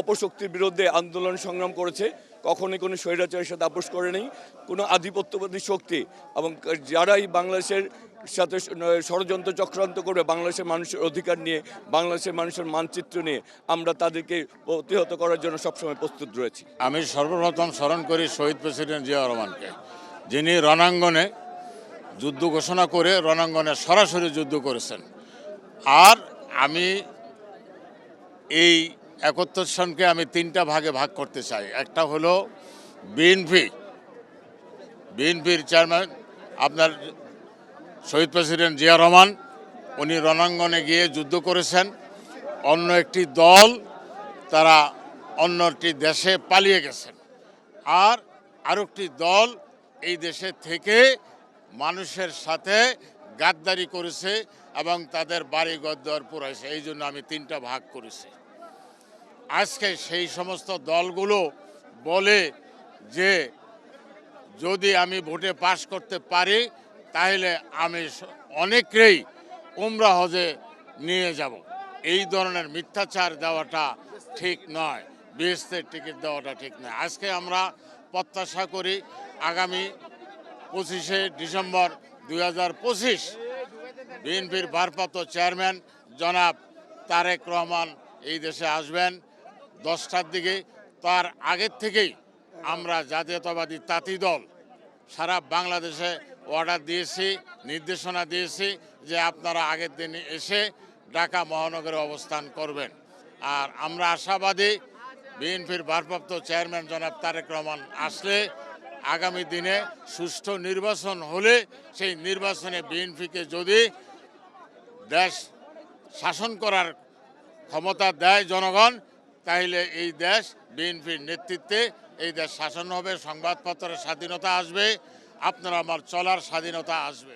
অপশক্তির বিরুদ্ধে আন্দোলন সংগ্রাম করেছে, কখনোই কোনো স্বৈরাচারের সাথে আপোষ করে নেই। কোনো আধিপত্যবাদী শক্তি এবং যারাই বাংলাদেশের সাথে ষড়যন্ত্র চক্রান্ত করবে বাংলাদেশের মানুষের অধিকার নিয়ে, বাংলাদেশের মানুষের মানচিত্র নিয়ে, আমরা তাদেরকে প্রতিহত করার জন্য সবসময় প্রস্তুত রয়েছি। আমি সর্বপ্রথম স্মরণ করি শহীদ প্রেসিডেন্ট জিয়া রহমানকে, যিনি রণাঙ্গনে যুদ্ধ ঘোষণা করে রণাঙ্গনে সরাসরি যুদ্ধ করেছেন। আর আমি এই ৭১ সনকে আমি ৩টা ভাগে ভাগ করতে চাই। একটা হলো বিএনপির চেয়ারম্যান আপনার শহীদ প্রেসিডেন্ট জিয়া রহমান, উনি রণাঙ্গনে গিয়ে যুদ্ধ করেছেন। অন্য একটি দল তারা অন্য একটি দেশে পালিয়ে গেছেন। আর আরেকটি দল এই দেশে থেকে মানুষের সাথে গাদ্দারি করেছে এবং তাদের বাড়ি ঘর পুরাইছে। এই জন্য আমি 3টা ভাগ করেছি। আজকে সেই সমস্ত দলগুলো বলে যে যদি আমি ভোটে পাশ করতে পারি তাহলে আমি অনেককেই উমরা হজে নিয়ে যাব। এই ধরনের মিথ্যাচার দেওয়াটা ঠিক নয়, বেহেশতের টিকিট দেওয়াটা ঠিক নয়। আজকে আমরা প্রত্যাশা করি আগামী 25শে ডিসেম্বর 2025 বিএনপির ভারপ্রাপ্ত চেয়ারম্যান জনাব তারেক রহমান এই দেশে আসবেন 10টার দিকে। তার আগের থেকেই আমরা জাতীয়তাবাদী তাঁতি দল সারা বাংলাদেশে অর্ডার দিয়েছি, নির্দেশনা দিয়েছি যে আপনারা আগের দিন এসে ঢাকা মহানগরে অবস্থান করবেন। আর আমরা আশাবাদী বিএনপির ভারপ্রাপ্ত চেয়ারম্যান জনাব তারেক রহমান আসলে আগামী দিনে সুষ্ঠু নির্বাচন হলে সেই নির্বাচনে বিএনপিকে যদি দেশ শাসন করার ক্ষমতা দেয় জনগণ, তাহলে এই দেশ বিএনপির নেতৃত্বে এই দেশ শাসন হবে, সংবাদপত্রের স্বাধীনতা আসবে, আপনার আমার চলার স্বাধীনতা আসবে।